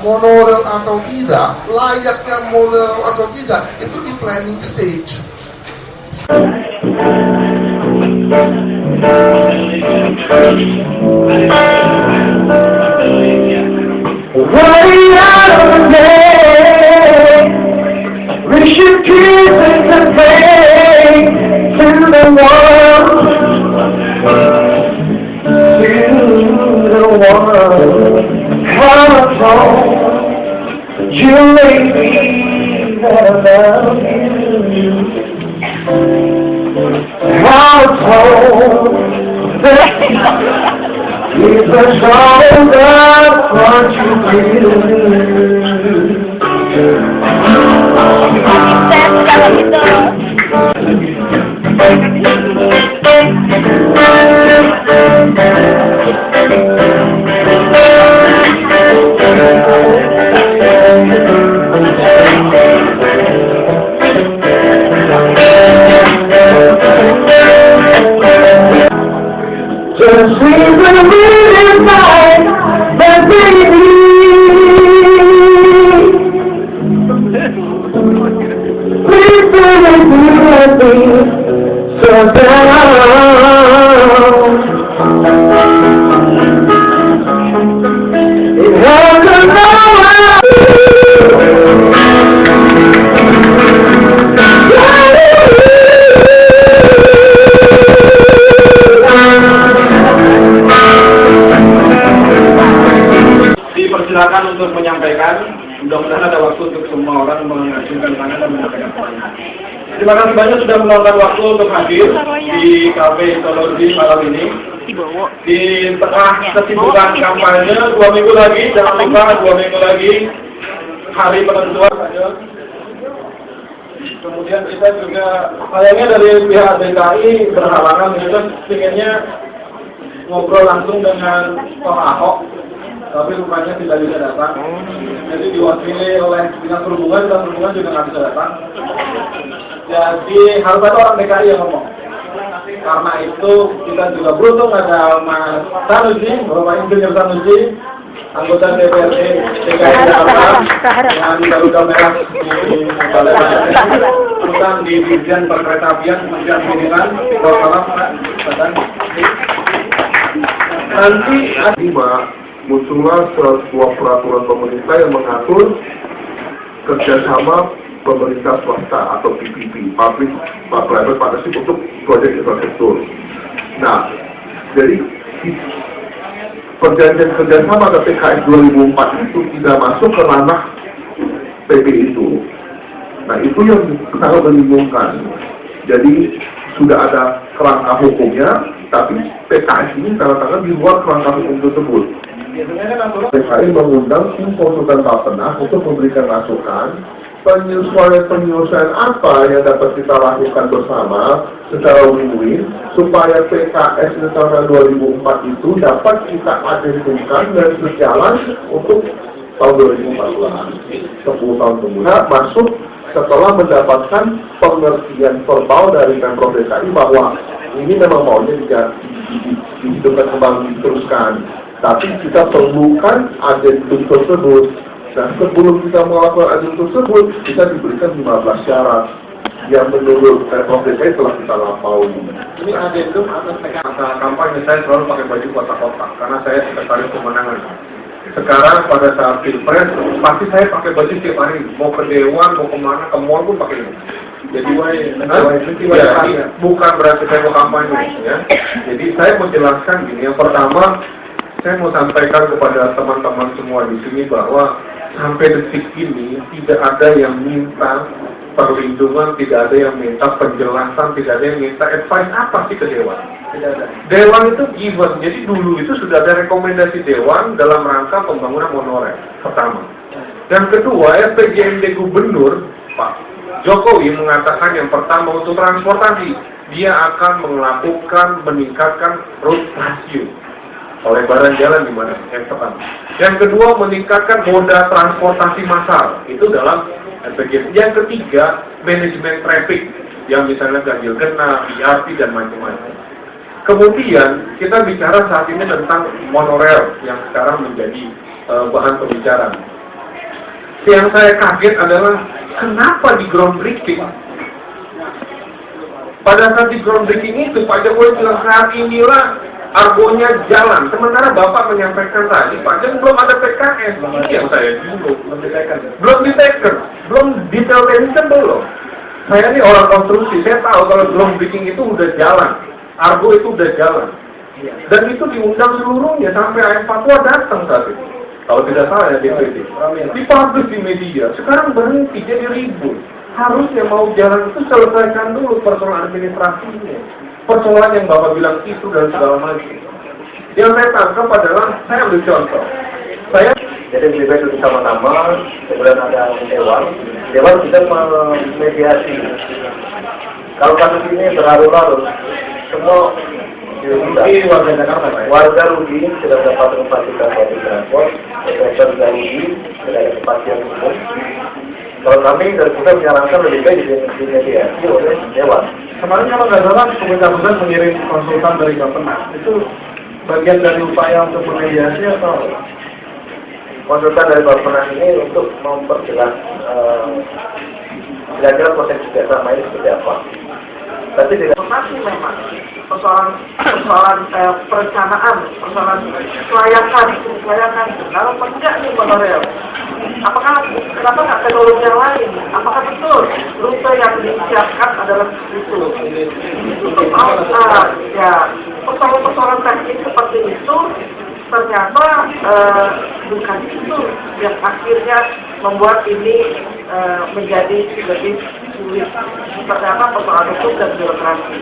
monorail atau tidak, layaknya monorail atau tidak, itu di planning stage. Running out of the day, we should give it the faith to the one, how told you lately that I love you, how told that if I told us what you do. Just leave the reason by the baby. Please don't do me so down. It has a Silakan untuk menyampaikan, mudah-mudahan ada waktu untuk semua orang mengacungkan tangan dan menyampaikan pertanyaan. Terima kasih banyak sudah meluangkan waktu untuk hadir di Cafe Histologi malam ini. Di tengah kesibukan kampanye, 2 minggu lagi, jangan lupa 2 minggu lagi hari penentuan saja. Kemudian kita juga, sayangnya dari pihak DKI berhalangan, kita inginnya ngobrol langsung dengan Pak Ahok, tapi rupanya tidak bisa datang. Jadi diwakili oleh Dinas Perhubungan juga nggak bisa datang. Jadi harus ada orang DKI yang ngomong. Karena itu kita juga beruntung ada Mas Sanusi, Bapak Insinyur Sanusi, anggota DPRD DKI Jakarta yang Garuda Merah di Balai di Dirjen Perkeretaapian Kementerian Pendidikan. Nanti muncullah sebuah peraturan pemerintah yang mengatur kerjasama pemerintah swasta atau PPP, Public Private Partnership, untuk proyek infrastruktur. Nah, jadi perjanjian kerjasama PKS 2004 itu tidak masuk ke ranah PP itu. Nah, itu yang sangat membingungkan. Jadi sudah ada kerangka hukumnya, tapi PKS ini tanda-tanda di luar kerangka hukum tersebut. PKI mengundang tim konsultan Bappenas untuk memberikan masukan penyesuaian apa yang dapat kita lakukan bersama secara win-win supaya PKS tahun 2004 itu dapat kita adendumkan dan berjalan untuk tahun 2014. 10 tahun kemudian masuk setelah mendapatkan pengertian verbal dari Pemprov DKI bahwa ini memang maunya dihidupkan kembali, diteruskan. Tapi kita perlukan adendum tersebut. Dan sebelum kita melakukan adendum tersebut, kita diberikan 15 syarat yang menurut Pemprov DKI telah kita lampaui. Ini adendum atas kampanye saya selalu pakai baju kotak-kotak karena saya sekretaris pemenangan. Sekarang pada saat pilpres pasti saya pakai baju setiap hari, mau ke dewan, mau kemana, ke mall pun pakai ini. Jadi bukan berarti saya mau kampanye, ya. Jadi saya mau jelaskan gini. Yang pertama, saya mau sampaikan kepada teman-teman semua di sini bahwa sampai detik ini tidak ada yang minta perlindungan, tidak ada yang minta penjelasan, tidak ada yang minta advice apa sih ke Dewan. Dewan itu given, jadi dulu itu sudah ada rekomendasi Dewan dalam rangka pembangunan monorail, pertama. Dan kedua, SPJMD Gubernur, Pak Jokowi mengatakan yang pertama untuk transportasi, dia akan melakukan meningkatkan road ratio. Pelebaran jalan di mana? Yang pertama. Yang kedua, meningkatkan moda transportasi massal. Itu dalam SPJMD. Yang ketiga, manajemen traffic. Yang misalnya ganjil genap, ERP, dan macam-macam. Kemudian, kita bicara saat ini tentang monorail yang sekarang menjadi bahan pembicaraan. Yang saya kaget adalah kenapa di groundbreaking? Pada saat di groundbreaking itu Pak Jokowi bilang saat inilah argonya jalan. Sementara Bapak menyampaikan tadi, Pak Jokowi belum ada PKS. Ini yang saya belum diteken, belum detail teknisnya belum. Saya ini orang konstruksi, saya tahu kalau groundbreaking itu udah jalan, argo itu udah jalan. Dan itu diundang seluruhnya sampai ayat fatwa datang saat itu. Kalau tidak salah ya DPD. Dipublish di media. Sekarang berhenti jadi ribut. Harusnya mau jalan itu selesaikan dulu persoalan administrasinya. Persoalan yang Bapak bilang itu dan segala macam. Yang saya tangkap adalah, saya ambil contoh. Jadi lebih baik bersama-sama, kemudian ada Dewan bisa memediasi. Kalau kasus ini berlarut-larut, semua warga Jakarta, warga rugi sudah dapat tempat di public transport, investor juga rugi, tidak ada kepastian hukum. Kalau kami dari pusat menyarankan lebih baik dimediasi oleh Dewan. Kemarin kalau nggak salah, pemerintah pusat mengirim konsultan dari Bappenas. Itu bagian dari upaya untuk memediasi atau konsultan dari Bappenas ini untuk memperjelas kira-kira proses kerjasama ini seperti apa. Tapi tidak masih memang persoalan perencanaan, persoalan kelayakan benar apa enggak nih monorail? Apakah kenapa nggak teknologi yang lain? Apakah betul rute yang disiapkan adalah itu? Untuk ya persoalan teknis seperti itu ternyata bukan itu yang akhirnya membuat ini menjadi lebih sulit. Ternyata persoalan hukum dan birokrasi.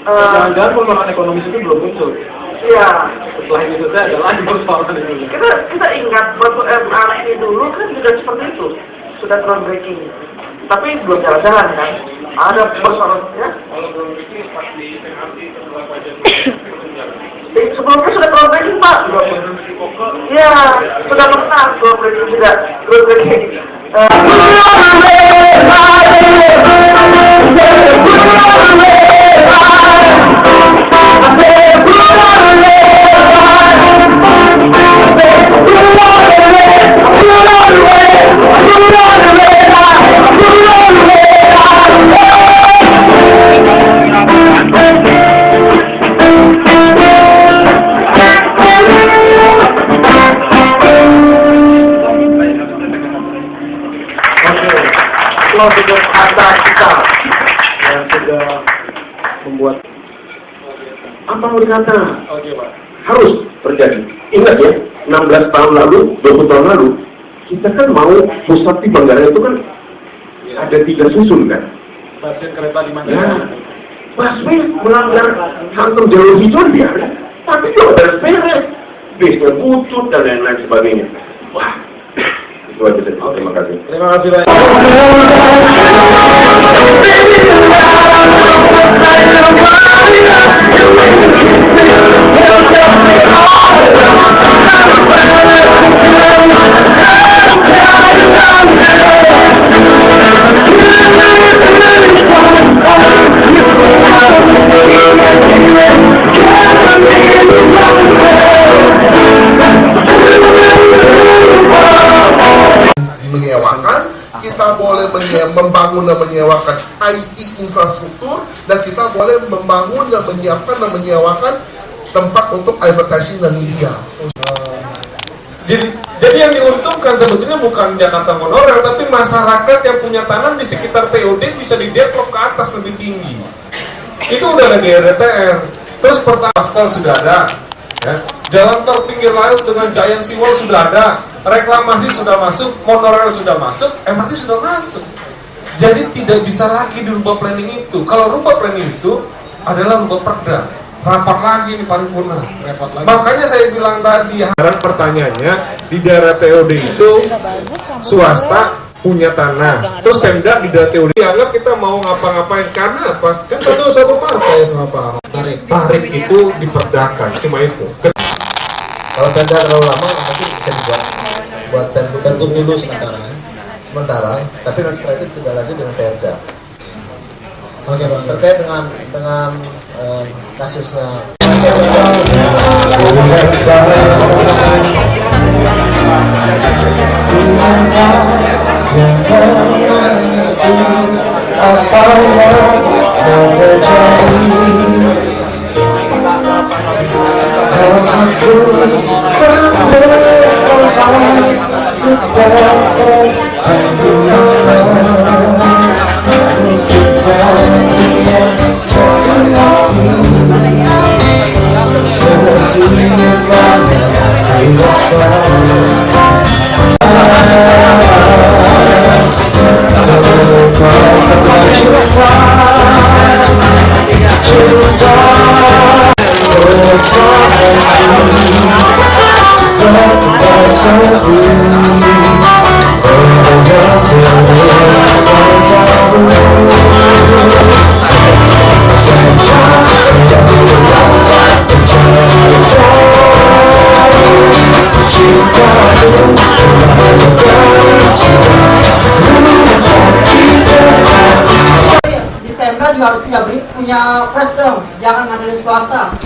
Jangan-jangan persoalan ekonomis itu belum muncul. Iya. Setelah itu saja ada lagi persoalan ekonomi. Kita ingat waktu MRT dulu kan juga seperti itu, sudah groundbreaking. Tapi belum jalan-jalan kan? Ada persoalan ya. Kalau groundbreaking pasti MRT setelah pajak. Sebelumnya sudah groundbreaking Pak. Iya, sudah pernah groundbreaking juga. Groundbreaking. Dengan kata kita yang sudah membuat apa mau dikata? Oke Pak. Harus terjadi. Ingat ya, 16 tahun lalu, 20 tahun lalu, kita kan mau pusat di Banggara itu kan ada 3 susun kan? Stasiun kereta di mana? Ya, busway melanggar hantam jalur hijau dia, tapi juga ada beres, bisnya bucut dan lain-lain sebagainya. Wah. Itu aja saja. Terima kasih. Terima kasih banyak. Menyewakan, kita boleh membangun dan menyewakan IT infrastruktur, dan kita boleh membangun dan menyiapkan dan menyewakan tempat untuk advertising dan media. Jadi yang diuntungkan sebetulnya bukan Jakarta Monorail, tapi masyarakat yang punya tanah di sekitar TOD bisa didevelop ke atas lebih tinggi. Itu udah ada di RDTR. Terus pertama tol sudah ada, ya. Jalan tol pinggir laut dengan giant seawall sudah ada, reklamasi sudah masuk, monorail sudah masuk, MRT sudah masuk. Jadi tidak bisa lagi dirubah planning itu. Kalau rubah planning itu adalah rubah perda, rapat lagi di paripurna. Makanya saya bilang tadi, pertanyaannya di daerah TOD itu swasta punya tanah, terus Pemda di daerah TOD dianggap kita mau ngapa-ngapain karena apa? Kan satu partai sama Pak Ahok. Tarif itu diperdakan, cuma itu. Kalau Pemda terlalu lama mungkin bisa dibuat Pergub dulu sementara, tapi nanti setelah itu tidak lanjut dengan Perda. Oke Bang, terkait dengan kasusnya terjadi. Rasaku tak tertahan untuk dapat di Pemda juga harus punya pres dong, jangan ngandelin swasta.